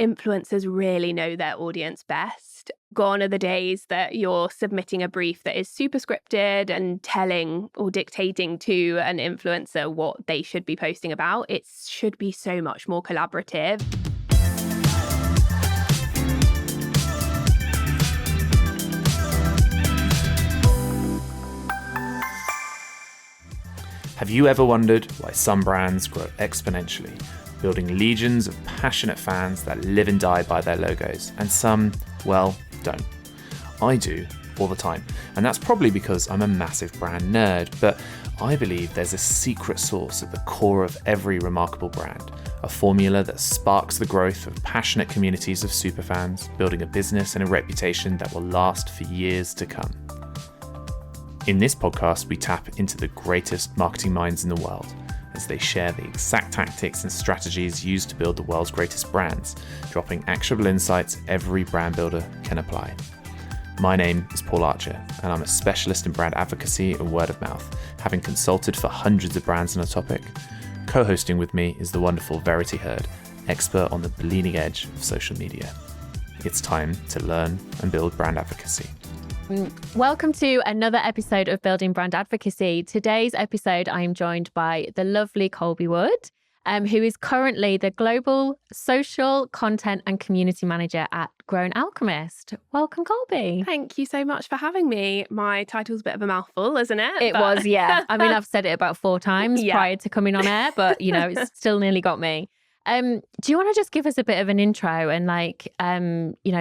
influencers really know their audience best. Gone are the days that you're submitting a brief that is super scripted and telling or dictating to an influencer what they should be posting about. It should be so much more collaborative. Have you ever wondered why some brands grow exponentially, building legions of passionate fans that live and die by their logos, and some, well, don't? I do, all the time, and that's probably because I'm a massive brand nerd, but I believe there's a secret sauce at the core of every remarkable brand, a formula that sparks the growth of passionate communities of superfans, building a business and a reputation that will last for years to come. In this podcast, we tap into the greatest marketing minds in the world as they share the exact tactics and strategies used to build the world's greatest brands, dropping actionable insights every brand builder can apply. My name is Paul Archer, and I'm a specialist in brand advocacy and word of mouth, having consulted for hundreds of brands on a topic. Co-hosting with me is the wonderful Verity, expert on the bleeding edge of social media. It's time to learn and build brand advocacy. Welcome to another episode of Building Brand Advocacy. Today's episode, I am joined by the lovely Colby Wood, who is currently the Global Social Content and Community Manager at Grown Alchemist. Welcome, Colby. Thank you so much for having me. My title's a bit of a mouthful, isn't it? It was, yeah. I mean, I've said it about 4 times prior to coming on air, but, you know, it's still nearly got me. Do you want to just give us a bit of an intro and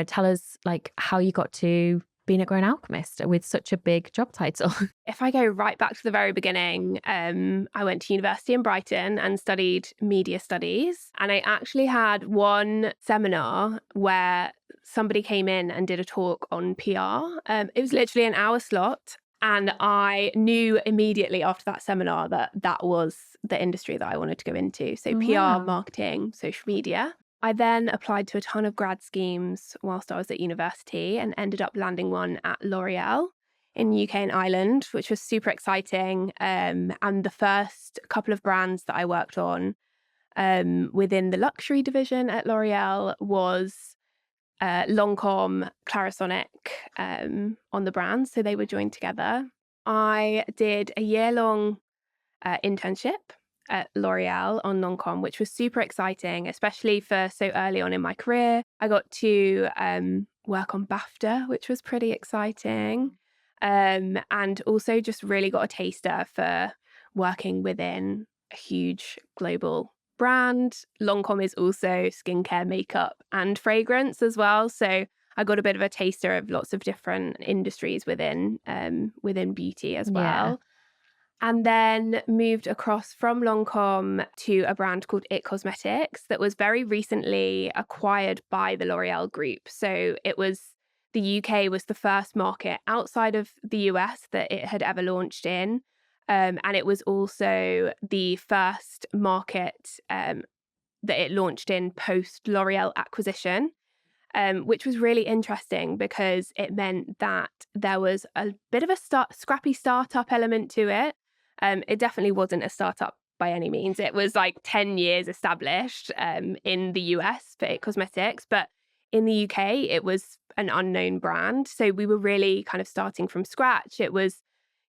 tell us how you got to being a Grown Alchemist with such a big job title? If I go right back to the very beginning, I went to university in Brighton and studied media studies. And I actually had one seminar where somebody came in and did a talk on PR. It was literally an hour slot. And I knew immediately after that seminar that that was the industry that I wanted to go into. So PR, marketing, social media. I then applied to a ton of grad schemes whilst I was at university and ended up landing one at L'Oreal in UK and Ireland, which was super exciting. And the first couple of brands that I worked on within the luxury division at L'Oreal was Lancôme, Clarisonic on the brand. So they were joined together. I did a year-long internship at L'Oreal on Lancôme, which was super exciting, especially for so early on in my career. I got to work on BAFTA, which was pretty exciting, and also just really got a taster for working within a huge global brand. Lancôme is also skincare, makeup, and fragrance as well. So I got a bit of a taster of lots of different industries within beauty as well. Yeah. And then moved across from Lancôme to a brand called ex-Cosmetics that was very recently acquired by the L'Oreal group. So the UK was the first market outside of the US that it had ever launched in. And it was also the first market that it launched in post L'Oreal acquisition, which was really interesting because it meant that there was a bit of a scrappy startup element to it. It definitely wasn't a startup by any means. It was 10 years established in the US for ex-Cosmetics, but in the UK, it was an unknown brand. So we were really kind of starting from scratch. It was,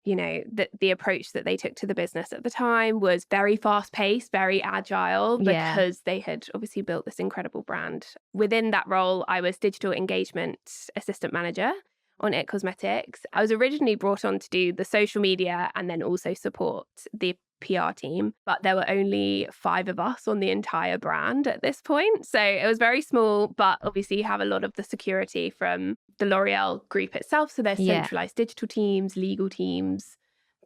the approach that they took to the business at the time was very fast-paced, very agile, because they had obviously built this incredible brand. Within that role, I was digital engagement assistant manager on ex-Cosmetics. I was originally brought on to do the social media and then also support the PR team, but there were only 5 of us on the entire brand at this point. So it was very small, but obviously you have a lot of the security from the L'Oreal group itself. So there's centralized digital teams, legal teams,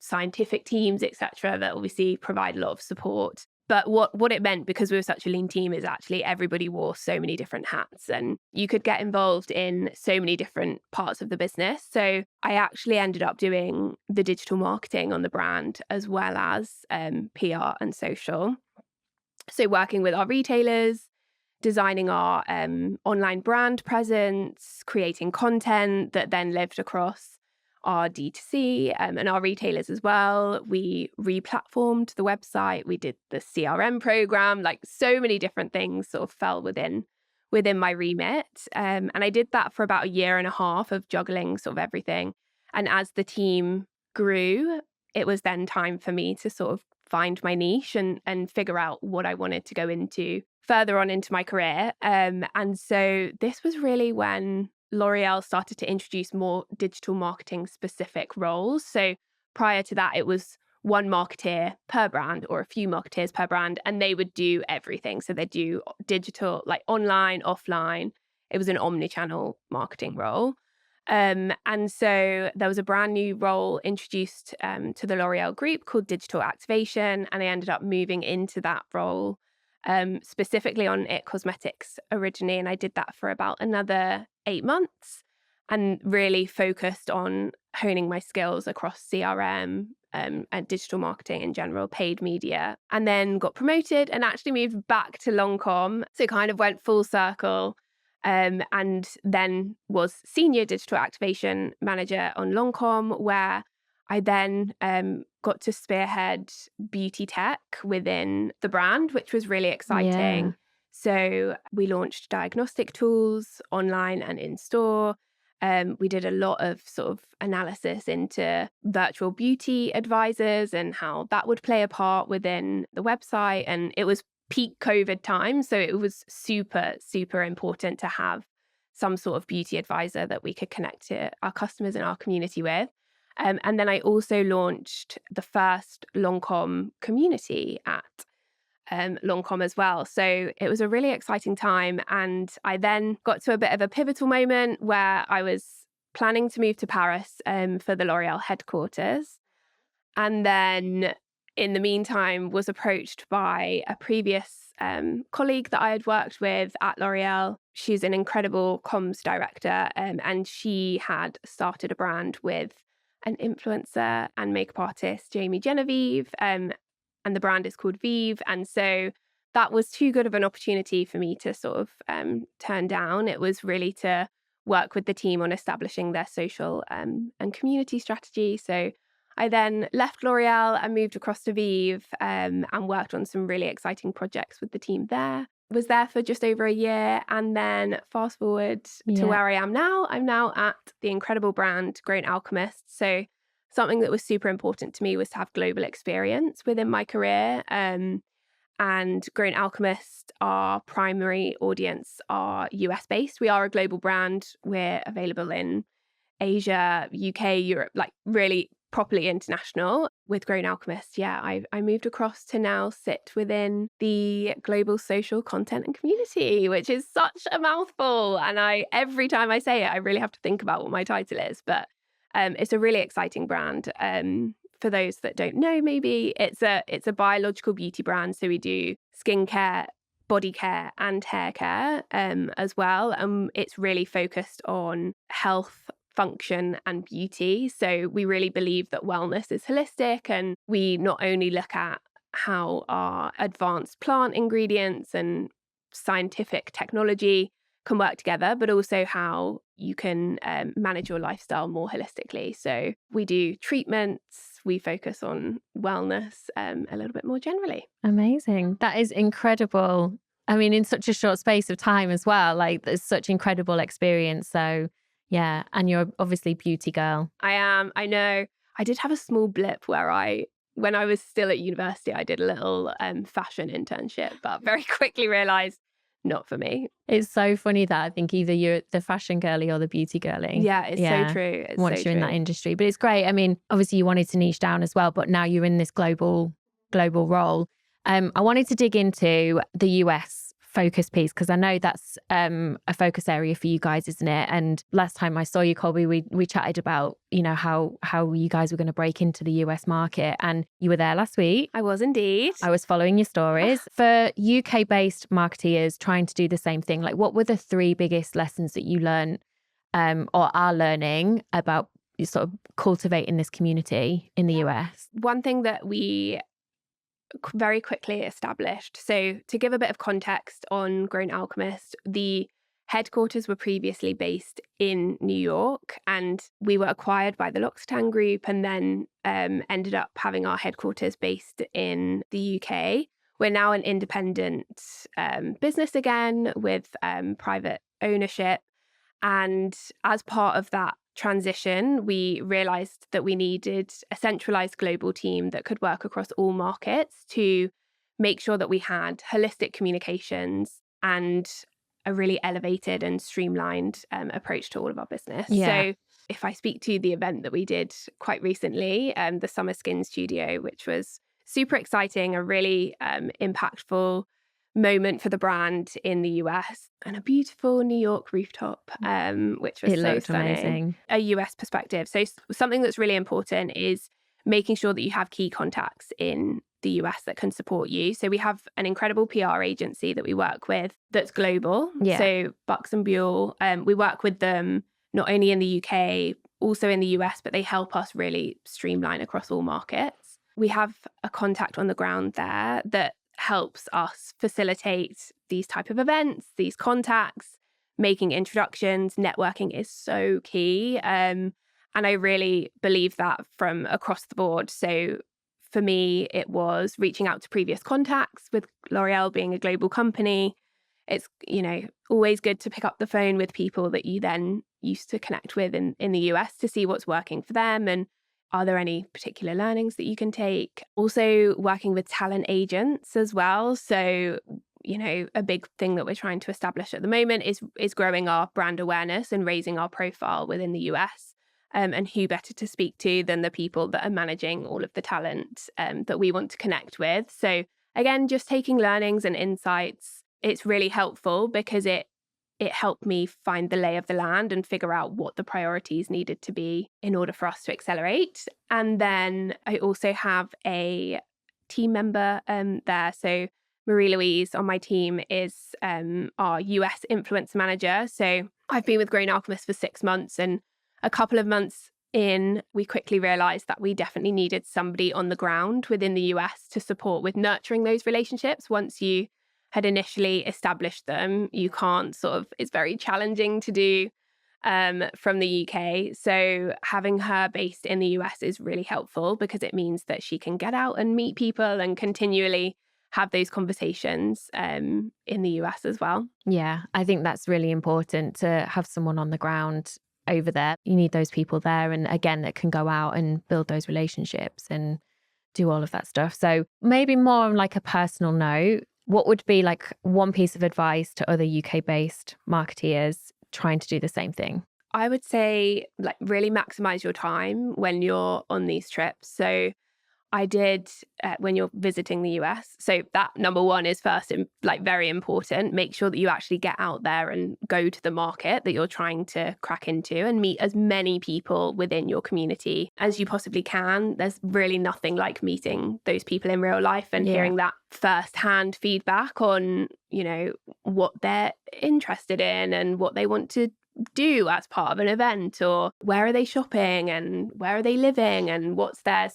scientific teams, etc., that obviously provide a lot of support. But what it meant, because we were such a lean team, is actually everybody wore so many different hats and you could get involved in so many different parts of the business. So I actually ended up doing the digital marketing on the brand as well as PR and social. So working with our retailers, designing our online brand presence, creating content that then lived across our D2C and our retailers as well. We re-platformed the website. We did the CRM program, so many different things sort of fell within within my remit. And I did that for about a year and a half of juggling sort of everything. And as the team grew, it was then time for me to sort of find my niche and figure out what I wanted to go into further on into my career. And so this was really when L'Oreal started to introduce more digital marketing specific roles. So prior to that, it was one marketeer per brand or a few marketeers per brand, and they would do everything. So they do digital, like online, offline. It was an omni-channel marketing role. And so there was a brand new role introduced to the L'Oreal group called digital activation. And I ended up moving into that role specifically on IT Cosmetics originally. And I did that for about another 8 months and really focused on honing my skills across CRM and digital marketing in general, paid media, and then got promoted and actually moved back to Lancôme. So it kind of went full circle. And then was senior digital activation manager on Lancôme, where I then got to spearhead beauty tech within the brand, which was really exciting. Yeah. So we launched diagnostic tools online and in store. We did a lot of sort of analysis into virtual beauty advisors and how that would play a part within the website. And it was peak COVID time. So it was super, super important to have some sort of beauty advisor that we could connect to our customers and our community with. And then I also launched the first Lancôme community at Lancôme as well. So it was a really exciting time. And I then got to a bit of a pivotal moment where I was planning to move to Paris for the L'Oreal headquarters. And then in the meantime was approached by a previous colleague that I had worked with at L'Oreal. She's an incredible comms director, and she had started a brand with an influencer and makeup artist, Jamie Genevieve, and the brand is called Vieve. And so that was too good of an opportunity for me to sort of turn down. It was really to work with the team on establishing their social and community strategy. So I then left L'Oreal and moved across to Vieve and worked on some really exciting projects with the team there. Was there for just over a year, and then fast forward to where I am now. I'm now at the incredible brand Grown Alchemist. So something that was super important to me was to have global experience within my career. And Grown Alchemist, our primary audience are US based. We are a global brand. We're available in Asia, UK, Europe, like really properly international. With Grown Alchemist, I moved across to now sit within the global social content and community, which is such a mouthful. And every time I say it, I really have to think about what my title is. But it's a really exciting brand. For those that don't know, maybe it's a biological beauty brand. So we do skincare, body care, and hair care as well. It's really focused on health, function, and beauty. So we really believe that wellness is holistic, and we not only look at how our advanced plant ingredients and scientific technology can work together, but also how you can manage your lifestyle more holistically. So we do treatments, we focus on wellness a little bit more generally. Amazing. That is incredible. I mean, in such a short space of time as well, like there's such incredible experience. So yeah, and you're obviously beauty girl. I am. I know. I did have a small blip where when I was still at university, I did a little fashion internship, but very quickly realised not for me. It's so funny that I think either you're the fashion girly or the beauty girly. Yeah, it's so true. Once you're in that industry. But it's great. I mean, obviously you wanted to niche down as well, but now you're in this global role. I wanted to dig into the US focus piece, because I know that's a focus area for you guys, isn't it? And last time I saw you, Colby, we chatted about, how you guys were going to break into the US market, and you were there last week. I was indeed. I was following your stories. For UK-based marketeers trying to do the same thing, like what were the 3 biggest lessons that you learned or are learning about sort of cultivating this community in the US? One thing that we very quickly established. So to give a bit of context on Grown Alchemist, the headquarters were previously based in New York, and we were acquired by the L'Occitane Group and then ended up having our headquarters based in the UK. we're now an independent business again with private ownership. And as part of that transition, we realized that we needed a centralized global team that could work across all markets to make sure that we had holistic communications and a really elevated and streamlined approach to all of our business. Yeah. So if I speak to the event that we did quite recently, the Summer Skin Studio, which was super exciting, a really impactful moment for the brand in the US, and a beautiful New York rooftop, which was so stunning. Amazing. A US perspective. So something that's really important is making sure that you have key contacts in the US that can support you. So we have an incredible PR agency that we work with that's global. Yeah. So Bucks and Buell, we work with them not only in the UK, also in the US, but they help us really streamline across all markets. We have a contact on the ground there that helps us facilitate these type of events, these contacts, making introductions. Networking is so key. And I really believe that from across the board. So for me, it was reaching out to previous contacts, with L'Oreal being a global company. It's, always good to pick up the phone with people that you then used to connect with in the US to see what's working for them and are there any particular learnings that you can take. Also working with talent agents as well. So, a big thing that we're trying to establish at the moment is growing our brand awareness and raising our profile within the US. And who better to speak to than the people that are managing all of the talent that we want to connect with. So again, just taking learnings and insights, it's really helpful because it helped me find the lay of the land and figure out what the priorities needed to be in order for us to accelerate. And then I also have a team member there. So Marie-Louise on my team is our US influencer manager. So I've been with Grown Alchemist for 6 months, and a couple of months in, we quickly realized that we definitely needed somebody on the ground within the US to support with nurturing those relationships. Once you had initially established them, you can't it's very challenging to do from the UK. So having her based in the US is really helpful because it means that she can get out and meet people and continually have those conversations in the US as well. Yeah, I think that's really important to have someone on the ground over there. You need those people there, and again, that can go out and build those relationships and do all of that stuff. So maybe more on like a personal note, what would be like one piece of advice to other UK-based marketeers trying to do the same thing? I would say really maximize your time when you're on these trips. So I did when you're visiting the US. So that number one is first, very important. Make sure that you actually get out there and go to the market that you're trying to crack into and meet as many people within your community as you possibly can. There's really nothing like meeting those people in real life and hearing that firsthand feedback on, what they're interested in and what they want to do as part of an event, or where are they shopping and where are they living and what's their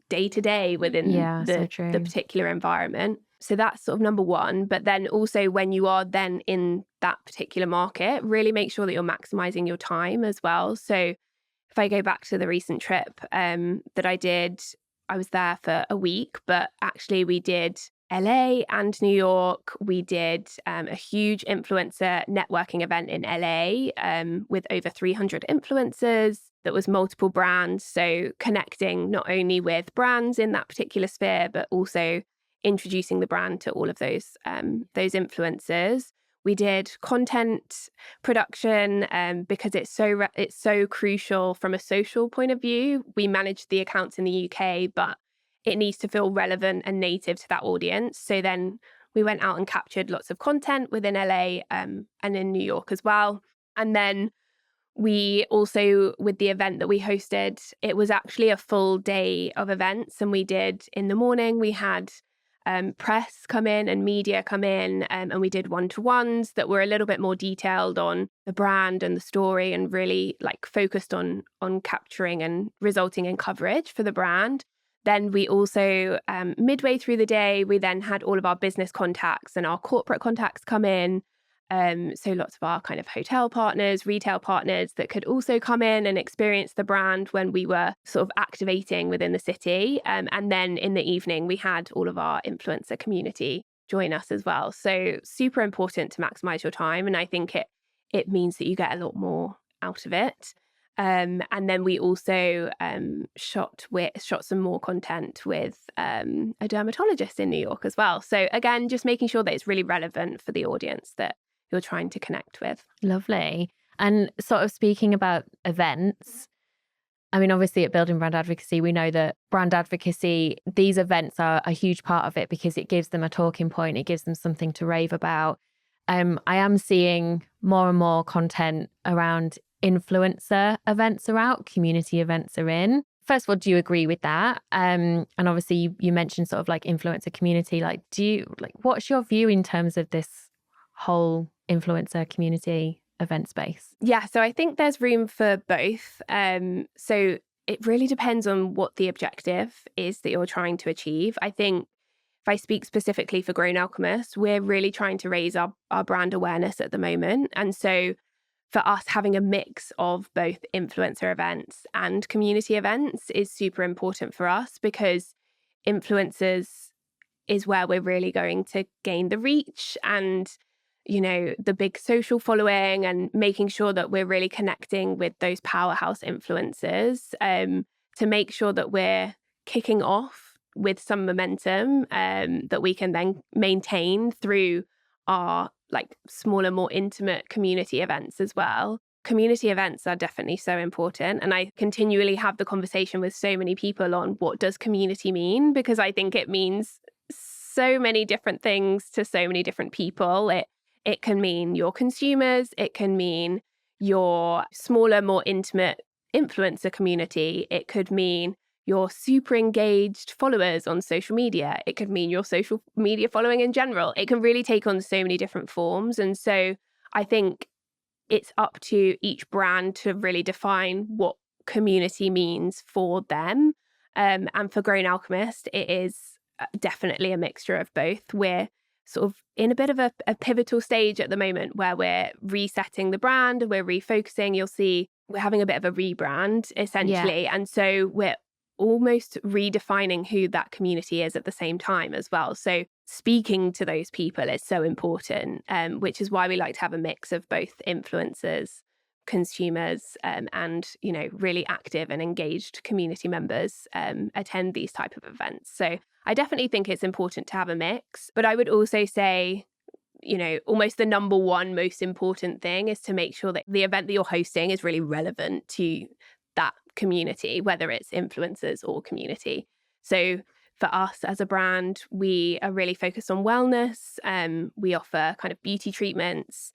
day to day within the particular environment. So that's number one. But then also when you are then in that particular market, really make sure that you're maximizing your time as well. So if I go back to the recent trip that I did, I was there for a week, but actually we did LA and New York. We did a huge influencer networking event in LA with over 300 influencers. That was multiple brands. So connecting not only with brands in that particular sphere, but also introducing the brand to all of those influencers. We did content production because it's so crucial from a social point of view. We manage the accounts in the UK, but it needs to feel relevant and native to that audience. So then we went out and captured lots of content within LA and in New York as well. And then we also, with the event that we hosted, it was actually a full day of events. And we did, in the morning, we had press come in and media come in, and we did one-to-ones that were a little bit more detailed on the brand and the story and really focused on capturing and resulting in coverage for the brand. Then we also, midway through the day, we then had all of our business contacts and our corporate contacts come in So lots of our kind of hotel partners, retail partners that could also come in and experience the brand when we were sort of activating within the city. And then in the evening, we had all of our influencer community join us as well. So super important to maximize your time. And I think it means that you get a lot more out of it. And then we also shot some more content with a dermatologist in New York as well. So again, just making sure that it's really relevant for the audience that you're trying to connect with. Lovely. And sort of speaking about events, I mean, obviously at Building Brand Advocacy, we know that brand advocacy, these events are a huge part of it because it gives them a talking point. It gives them something to rave about. I am seeing more and more content around influencer events are out, community events are in. First of all, do you agree with that? And obviously you mentioned sort of like influencer community. Like, what's your view in terms of this whole influencer community event space? Yeah, so I think there's room for both. So it really depends on what the objective is that you're trying to achieve. I think if I speak specifically for Grown Alchemist, we're really trying to raise our brand awareness at the moment. And so for us, having a mix of both influencer events and community events is super important for us, because influencers is where we're really going to gain the reach and, you know, the big social following, and making sure that we're really connecting with those powerhouse influencers to make sure that we're kicking off with some momentum that we can then maintain through our like smaller, more intimate community events as well. Community events are definitely so important. And I continually have the conversation with so many people on what does community mean, because I think it means so many different things to so many different people. It can mean your consumers, it can mean your smaller, more intimate influencer community. It could mean your super engaged followers on social media. It could mean your social media following in general. It can really take on so many different forms. And so I think it's up to each brand to really define what community means for them. And for Grown Alchemist, it is definitely a mixture of both. We're sort of in a bit of a pivotal stage at the moment where we're resetting the brand, we're refocusing. You'll see we're having a bit of a rebrand, essentially. Yeah. And so we're almost redefining who that community is at the same time as well. So speaking to those people is so important, which is why we like to have a mix of both influencers, consumers, and, you know, really active and engaged community members attend these type of events. So I definitely think it's important to have a mix. But I would also say, you know, almost the number one most important thing is to make sure that the event that you're hosting is really relevant to that community, whether it's influencers or community. So for us as a brand, we are really focused on wellness. We offer kind of beauty treatments.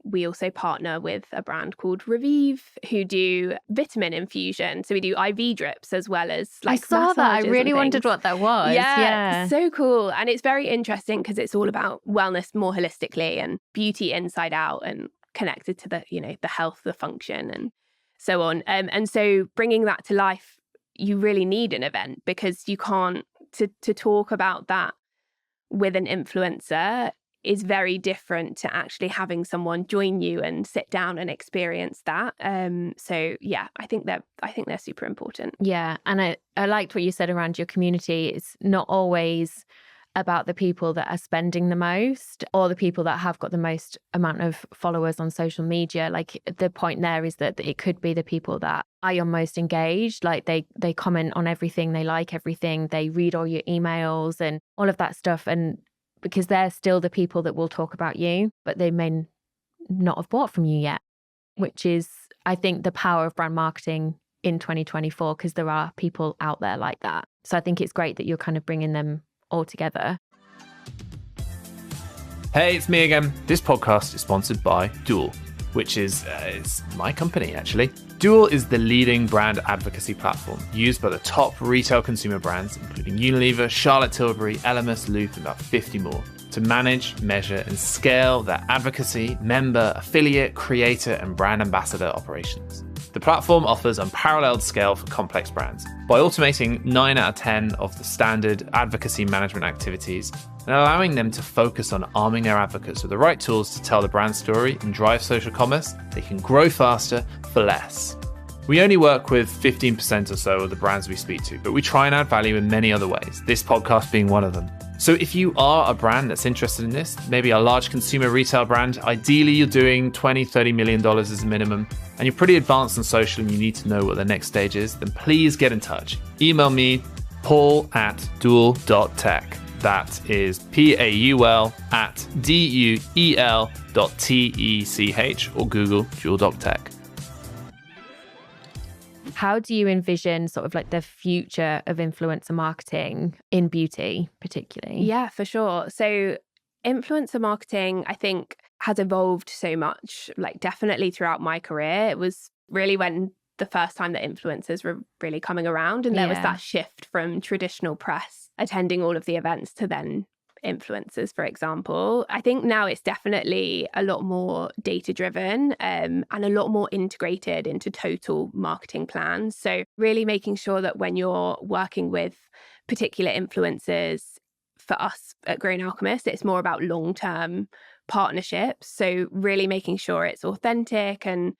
We also partner with a brand called Vieve who do vitamin infusion. So we do IV drips as well as like I saw that. I really wondered what that was. Yeah, so cool. And it's very interesting because it's all about wellness more holistically and beauty inside out and connected to the, you know, the health, the function and so on. And so bringing that to life, you really need an event, because you can't, to talk about that with an influencer is very different to actually having someone join you and sit down and experience that. So yeah, I think they're super important. Yeah. And I liked what you said around your community. It's not always about the people that are spending the most or the people that have got the most amount of followers on social media. Like the point there is that it could be the people that are your most engaged. Like they comment on everything, they like everything, they read all your emails and all of that stuff. And because they're still the people that will talk about you, but they may not have bought from you yet, which is, I think, the power of brand marketing in 2024, because there are people out there like that. So I think it's great that you're kind of bringing them all together. Hey, it's me again. This podcast is sponsored by Duel, which is it's my company, actually. Duel is the leading brand advocacy platform used by the top retail consumer brands, including Unilever, Charlotte Tilbury, Elemis, Loop, and about 50 more, to manage, measure, and scale their advocacy, member, affiliate, creator, and brand ambassador operations. The platform offers unparalleled scale for complex brands. By automating 9 out of 10 of the standard advocacy management activities and allowing them to focus on arming their advocates with the right tools to tell the brand story and drive social commerce, they can grow faster for less. We only work with 15% or so of the brands we speak to, but we try and add value in many other ways, this podcast being one of them. So if you are a brand that's interested in this, maybe a large consumer retail brand, ideally you're doing $20, $30 million as a minimum, and you're pretty advanced on social and you need to know what the next stage is, then please get in touch. Email me, paul@duel.tech. That is paul@duel.tech, or Google duel.tech. How do you envision sort of like the future of influencer marketing in beauty particularly? Yeah, for sure. So influencer marketing, I think, has evolved so much, like definitely throughout my career. It was really when the first time that influencers were really coming around, and there was that shift from traditional press attending all of the events to then influencers, for example. I think now it's definitely a lot more data driven and a lot more integrated into total marketing plans. So really making sure that when you're working with particular influencers, for us at Grown Alchemist, it's more about long-term partnerships. So really making sure it's authentic and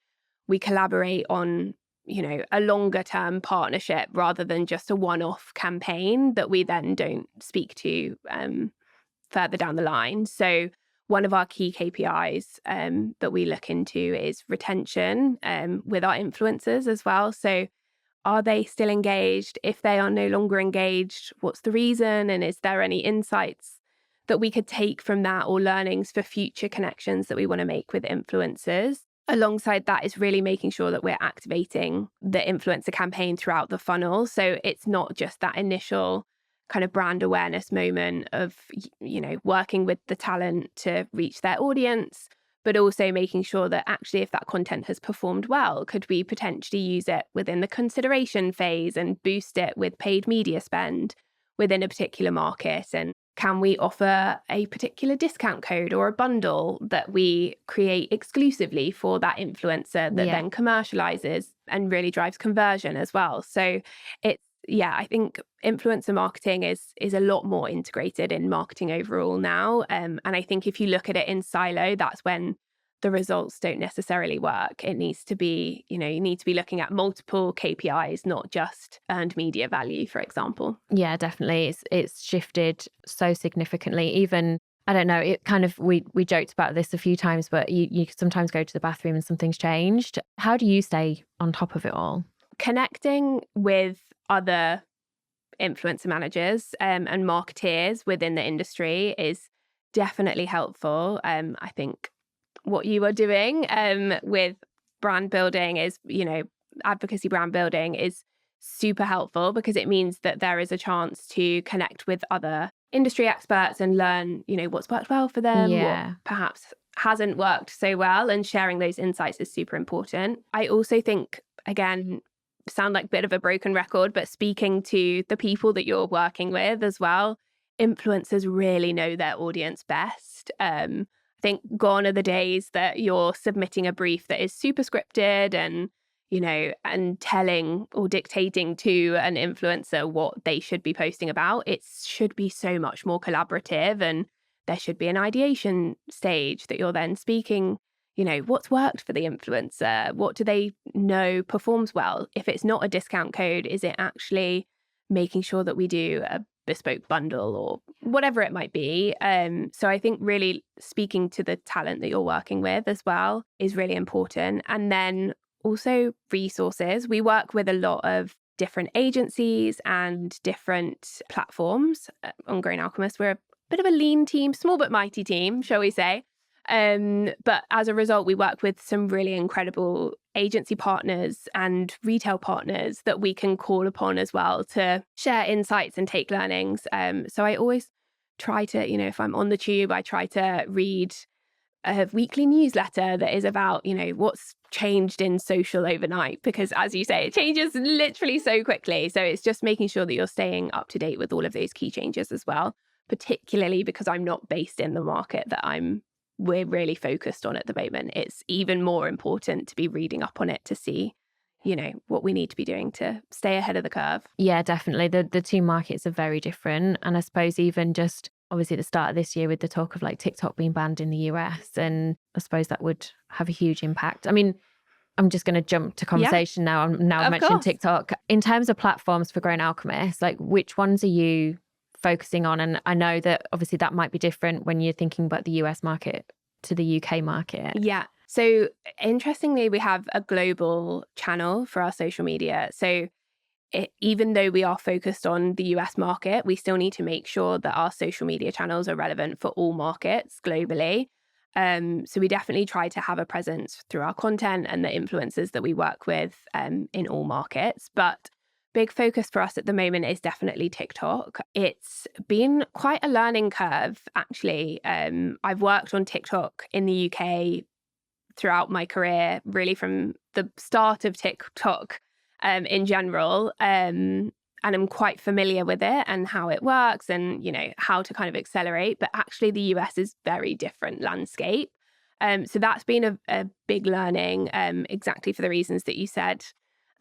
we collaborate on, you know, a longer term partnership rather than just a one-off campaign that we then don't speak to further down the line. So one of our key KPIs that we look into is retention with our influencers as well. So are they still engaged? If they are no longer engaged, what's the reason? And is there any insights that we could take from that or learnings for future connections that we want to make with influencers? Alongside that is really making sure that we're activating the influencer campaign throughout the funnel. So it's not just that initial kind of brand awareness moment of, you know, working with the talent to reach their audience, but also making sure that actually if that content has performed well, could we potentially use it within the consideration phase and boost it with paid media spend within a particular market? And can we offer a particular discount code or a bundle that we create exclusively for that influencer that then commercializes and really drives conversion as well? So I think influencer marketing is a lot more integrated in marketing overall now. And I think if you look at it in silo, that's when the results don't necessarily work. It needs to be, you know, you need to be looking at multiple KPIs, not just earned media value, for example. Yeah, definitely. It's shifted so significantly. Even, I don't know, it kind of, we joked about this a few times, but you sometimes go to the bathroom and something's changed. How do you stay on top of it all? Connecting with other influencer managers and marketeers within the industry is definitely helpful. I think what you are doing with brand building is, you know, advocacy brand building is super helpful because it means that there is a chance to connect with other industry experts and learn, you know, what's worked well for them, what perhaps hasn't worked so well, and sharing those insights is super important. I also think, again, sound like a bit of a broken record, but speaking to the people that you're working with as well, influencers really know their audience best. I think gone are the days that you're submitting a brief that is super scripted and, you know, and telling or dictating to an influencer what they should be posting about. It should be so much more collaborative, and there should be an ideation stage that you're then speaking, you know, what's worked for the influencer? What do they know performs well? If it's not a discount code, is it actually making sure that we do a bespoke bundle or whatever it might be? So I think really speaking to the talent that you're working with as well is really important. And then also resources. We work with a lot of different agencies and different platforms on Grown Alchemist. We're a bit of a lean team, small but mighty team, shall we say. But as a result, we work with some really incredible agency partners and retail partners that we can call upon as well to share insights and take learnings. So I always try to, you know, if I'm on the tube, I try to read a weekly newsletter that is about, you know, what's changed in social overnight, because as you say, it changes literally so quickly. So it's just making sure that you're staying up to date with all of those key changes as well, particularly because I'm not based in the market that we're really focused on at the moment. It's even more important to be reading up on it to see what we need to be doing to stay ahead of the curve. Yeah, definitely. The two markets are very different. And I suppose even just obviously at the start of this year with the talk of like TikTok being banned in the US, and I suppose that would have a huge impact. I mean, I'm just going to jump to conversation now. I've mentioned TikTok. In terms of platforms for Grown Alchemist, like which ones are you focusing on? And I know that obviously that might be different when you're thinking about the US market to the UK market. Yeah. So interestingly, we have a global channel for our social media. So even though we are focused on the US market, we still need to make sure that our social media channels are relevant for all markets globally. So we definitely try to have a presence through our content and the influencers that we work with in all markets. But big focus for us at the moment is definitely TikTok. It's been quite a learning curve, actually. I've worked on TikTok in the UK throughout my career, really from the start of TikTok in general. And I'm quite familiar with it and how it works and, how to kind of accelerate. But actually, the US is very different landscape. So that's been a big learning, exactly for the reasons that you said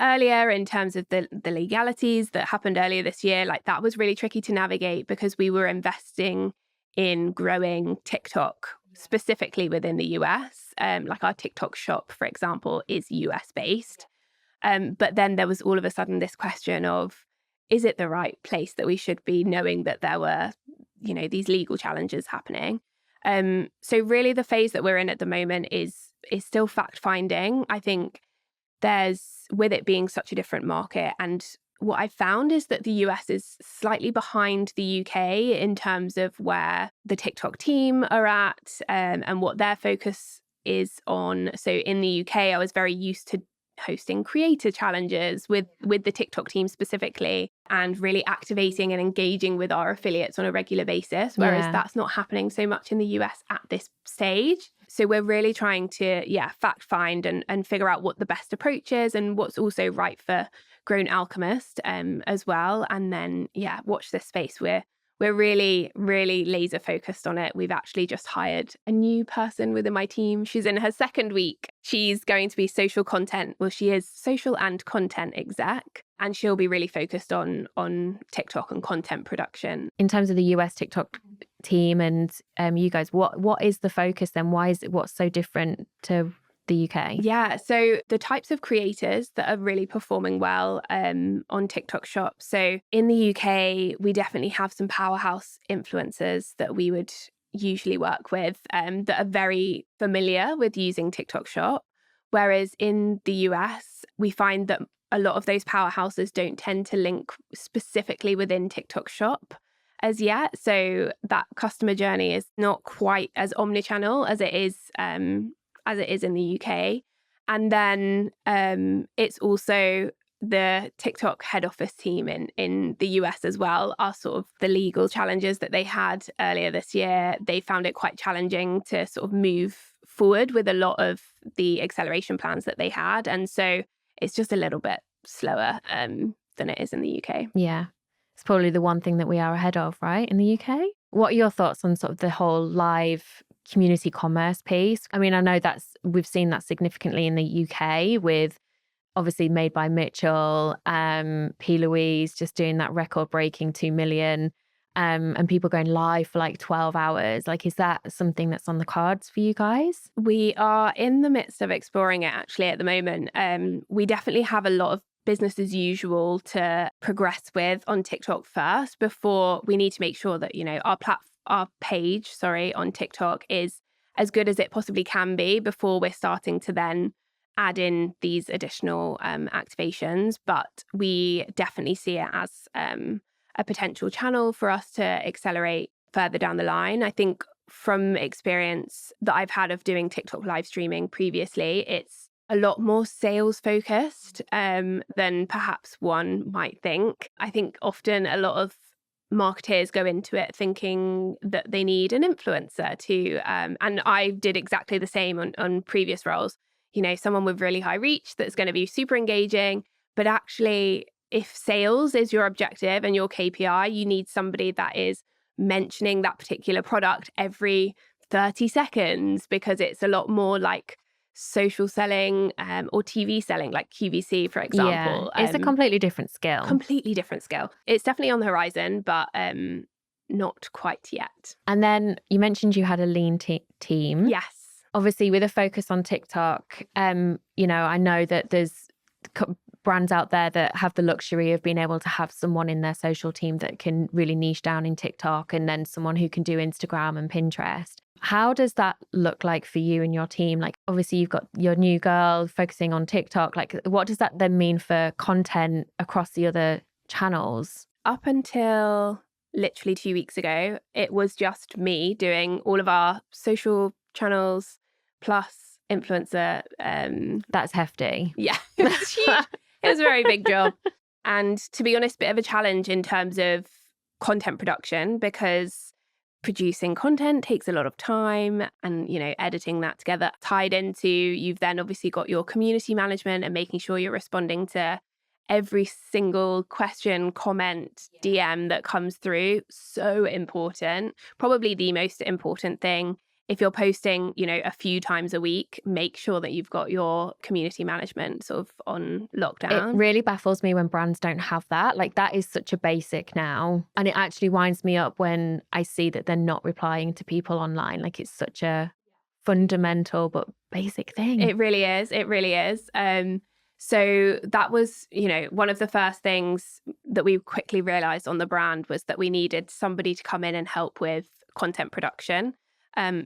earlier in terms of the legalities that happened earlier this year. Like that was really tricky to navigate because we were investing in growing TikTok specifically within the US. Like our TikTok shop, for example, is US based. But then there was all of a sudden this question of, is it the right place that we should be, knowing that there were, these legal challenges happening? So really the phase that we're in at the moment is still fact finding. I think with it being such a different market, and what I've found is that the US is slightly behind the UK in terms of where the TikTok team are at and what their focus is on. So in the UK, I was very used to hosting creator challenges with the TikTok team specifically, and really activating and engaging with our affiliates on a regular basis, whereas that's not happening so much in the US at this stage. So we're really trying to, fact find and figure out what the best approach is and what's also right for Grown Alchemist as well. And then, watch this space. We're really, really laser focused on it. We've actually just hired a new person within my team. She's in her second week. She's going to be social and content exec. And she'll be really focused on TikTok and content production. In terms of the US TikTok team and you guys, what is the focus then? What's so different to the UK? Yeah, so the types of creators that are really performing well on TikTok Shop. So in the UK, we definitely have some powerhouse influencers that we would usually work with that are very familiar with using TikTok Shop. Whereas in the US, we find that a lot of those powerhouses don't tend to link specifically within TikTok Shop as yet. So that customer journey is not quite as omnichannel as it is in the UK. And then it's also the TikTok head office team in the US as well are sort of the legal challenges that they had earlier this year. They found it quite challenging to sort of move forward with a lot of the acceleration plans that they had. And so it's just a little bit slower than it is in the UK. Yeah. It's probably the one thing that we are ahead of, right, in the UK? What are your thoughts on sort of the whole live community commerce piece? I mean, I know we've seen that significantly in the UK with obviously Made by Mitchell, P. Louise just doing that record-breaking 2 million, and people going live for like 12 hours. Like, is that something that's on the cards for you guys? We are in the midst of exploring it actually at the moment. We definitely have a lot of business as usual to progress with on TikTok first before we need to make sure that, our page on TikTok is as good as it possibly can be before we're starting to then add in these additional activations. But we definitely see it as a potential channel for us to accelerate further down the line. I think from experience that I've had of doing TikTok live streaming previously, it's a lot more sales focused than perhaps one might think. I think often a lot of marketers go into it thinking that they need an influencer to, and I did exactly the same on previous roles. Someone with really high reach that's going to be super engaging. But actually, if sales is your objective and your KPI, you need somebody that is mentioning that particular product every 30 seconds because it's a lot more like social selling or TV selling, like QVC, for example. Yeah, it's a completely different skill. Completely different skill. It's definitely on the horizon, but not quite yet. And then you mentioned you had a lean team. Yes. Obviously, with a focus on TikTok, you know, I know that there's brands out there that have the luxury of being able to have someone in their social team that can really niche down in TikTok, and then someone who can do Instagram and Pinterest. How does that look like for you and your team? Like, obviously, you've got your new girl focusing on TikTok. Like, what does that then mean for content across the other channels? Up until literally 2 weeks ago, it was just me doing all of our social channels plus influencer. That's hefty. Yeah, it was huge. It was a very big job. And to be honest, a bit of a challenge in terms of content production, because producing content takes a lot of time, and, you know, editing that together tied into, you've then obviously got your community management and making sure you're responding to every single question, comment, DM that comes through. So important. Probably the most important thing. If you're posting, you know, a few times a week, make sure that you've got your community management sort of on lockdown. It really baffles me when brands don't have that. Like, that is such a basic now. And it actually winds me up when I see that they're not replying to people online. Like, it's such a fundamental but basic thing. It really is. It really is. So that was, you know, one of the first things that we quickly realized on the brand was that we needed somebody to come in and help with content production.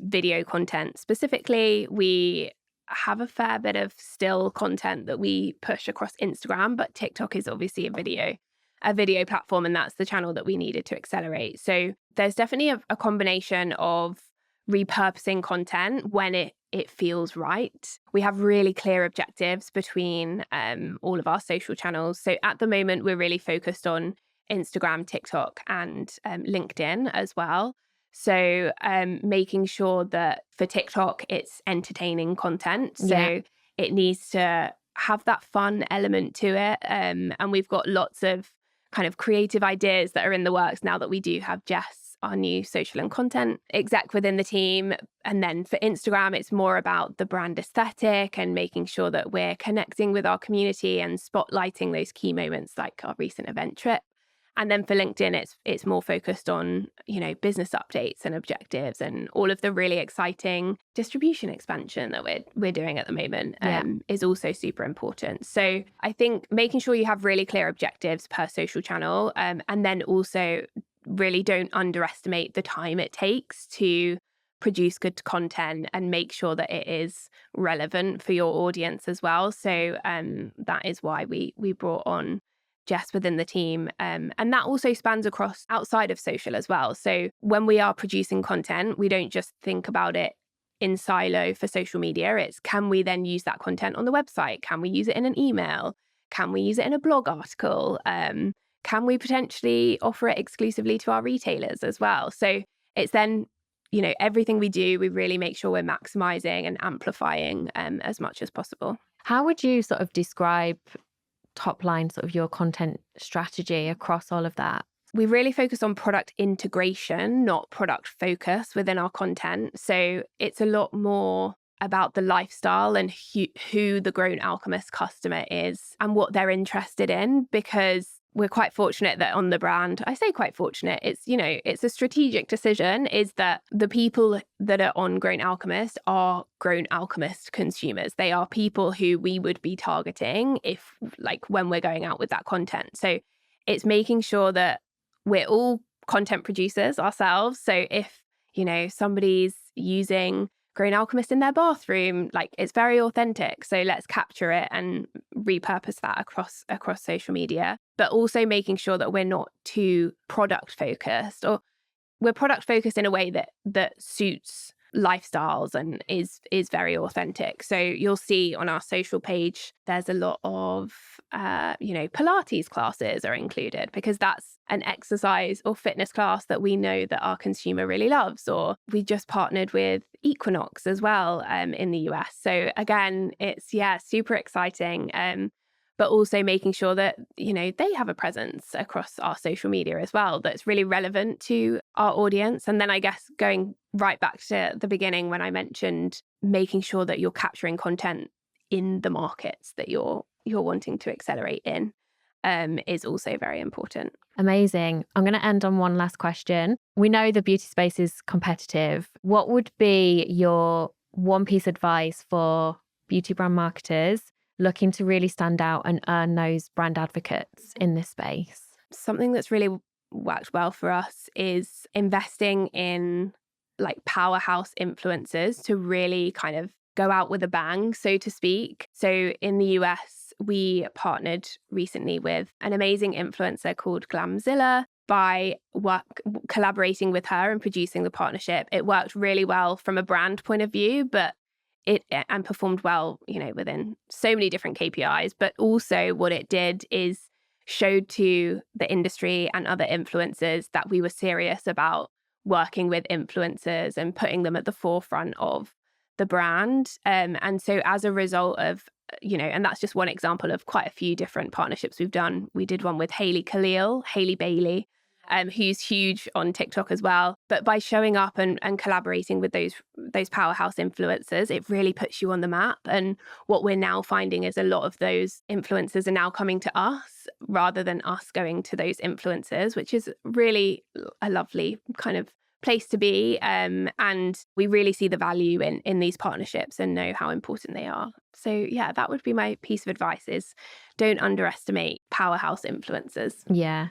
Video content specifically. We have a fair bit of still content that we push across Instagram, but TikTok is obviously a video platform, and that's the channel that we needed to accelerate. So there's definitely a combination of repurposing content when it feels right. We have really clear objectives between all of our social channels. So at the moment, we're really focused on Instagram, TikTok, and LinkedIn as well. So making sure that for TikTok, it's entertaining content. So it needs to have that fun element to it. And we've got lots of kind of creative ideas that are in the works now that we do have Jess, our new social and content exec within the team. And then for Instagram, it's more about the brand aesthetic and making sure that we're connecting with our community and spotlighting those key moments like our recent event trip. And then for LinkedIn, it's more focused on, you know, business updates and objectives and all of the really exciting distribution expansion that we're doing at the moment is also super important. So I think making sure you have really clear objectives per social channel, and then also really don't underestimate the time it takes to produce good content and make sure that it is relevant for your audience as well. So that is why we brought on Jess within the team. And that also spans across outside of social as well. So when we are producing content, we don't just think about it in silo for social media. It's, can we then use that content on the website? Can we use it in an email? Can we use it in a blog article? Can we potentially offer it exclusively to our retailers as well? So it's then, you know, everything we do, we really make sure we're maximizing and amplifying as much as possible. How would you sort of describe top line sort of your content strategy across all of that? We really focus on product integration, not product focus within our content. So it's a lot more about the lifestyle and who the Grown Alchemist customer is and what they're interested in, because we're quite fortunate that on the brand, I say quite fortunate, it's, you know, it's a strategic decision, is that the people that are on Grown Alchemist are Grown Alchemist consumers. They are people who we would be targeting if, like, when we're going out with that content. So it's making sure that we're all content producers ourselves. So if, you know, somebody's using Grown Alchemist in their bathroom, like, it's very authentic. So let's capture it and repurpose that across social media, but also making sure that we're not too product focused, or we're product focused in a way that suits lifestyles and is very authentic. So you'll see on our social page, there's a lot of, Pilates classes are included because that's an exercise or fitness class that we know that our consumer really loves. Or we just partnered with Equinox as well in the US. So again, it's, super exciting. But also making sure that, you know, they have a presence across our social media as well that's really relevant to our audience. And then I guess going right back to the beginning when I mentioned making sure that you're capturing content in the markets that you're wanting to accelerate in is also very important. Amazing. I'm going to end on one last question. We know the beauty space is competitive. What would be your one piece of advice for beauty brand marketers looking to really stand out and earn those brand advocates in this space? Something that's really worked well for us is investing in like powerhouse influencers to really kind of go out with a bang, so to speak. So in the US, we partnered recently with an amazing influencer called Glamzilla. By collaborating with her and producing the partnership, it worked really well from a brand point of view, but it performed well, within so many different KPIs. But also what it did is showed to the industry and other influencers that we were serious about working with influencers and putting them at the forefront of the brand. And so as a result of, and that's just one example of quite a few different partnerships we've done. We did one with Hailey Bailey, who's huge on TikTok as well. But by showing up and collaborating with those powerhouse influencers, it really puts you on the map. And what we're now finding is a lot of those influencers are now coming to us rather than us going to those influencers, which is really a lovely kind of place to be. And we really see the value in these partnerships and know how important they are. So yeah, that would be my piece of advice is don't underestimate powerhouse influencers. Yeah.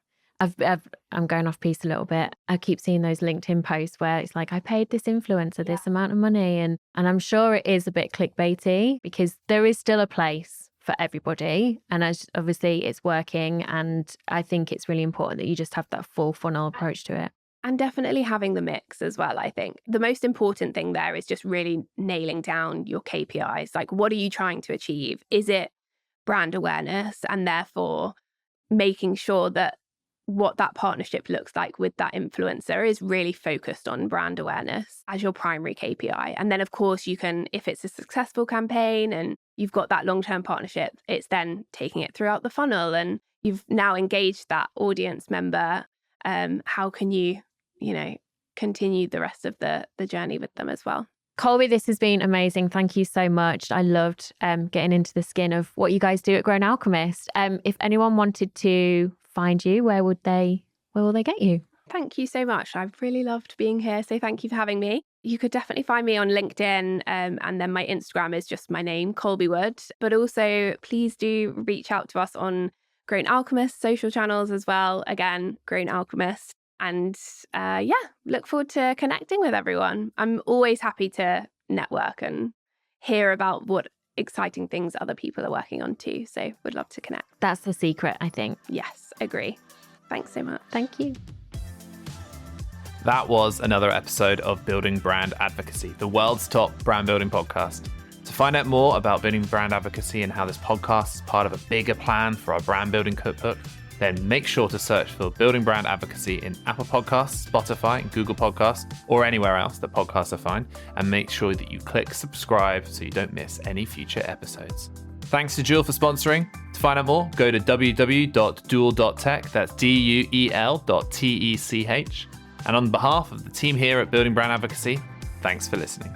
I'm going off piece a little bit. I keep seeing those LinkedIn posts where it's like, I paid this influencer this amount of money. And I'm sure it is a bit clickbaity because there is still a place for everybody. And as obviously it's working. And I think it's really important that you just have that full funnel approach to it. And definitely having the mix as well, I think. The most important thing there is just really nailing down your KPIs. Like, what are you trying to achieve? Is it brand awareness? And therefore making sure that what that partnership looks like with that influencer is really focused on brand awareness as your primary KPI. And then, of course, you can, if it's a successful campaign and you've got that long-term partnership, it's then taking it throughout the funnel and you've now engaged that audience member. How can you, continue the rest of the journey with them as well? Colby, this has been amazing. Thank you so much. I loved getting into the skin of what you guys do at Grown Alchemist. If anyone wanted to find you, where will they get you? Thank you so much. I've really loved being here. So thank you for having me. You could definitely find me on LinkedIn, and then my Instagram is just my name, Colby Wood. But also please do reach out to us on Grown Alchemist social channels as well. Again, Grown Alchemist. And look forward to connecting with everyone. I'm always happy to network and hear about what exciting things other people are working on too. So would love to connect. That's the secret, I think. Yes, agree. Thanks so much. Thank you. That was another episode of Building Brand Advocacy, the world's top brand building podcast. To find out more about building brand advocacy and how this podcast is part of a bigger plan for our brand building cookbook, then make sure to search for Building Brand Advocacy in Apple Podcasts, Spotify, Google Podcasts, or anywhere else that podcasts are found, and make sure that you click subscribe so you don't miss any future episodes. Thanks to Duel for sponsoring. To find out more, go to www.duel.tech, that's duel.tech. And on behalf of the team here at Building Brand Advocacy, thanks for listening.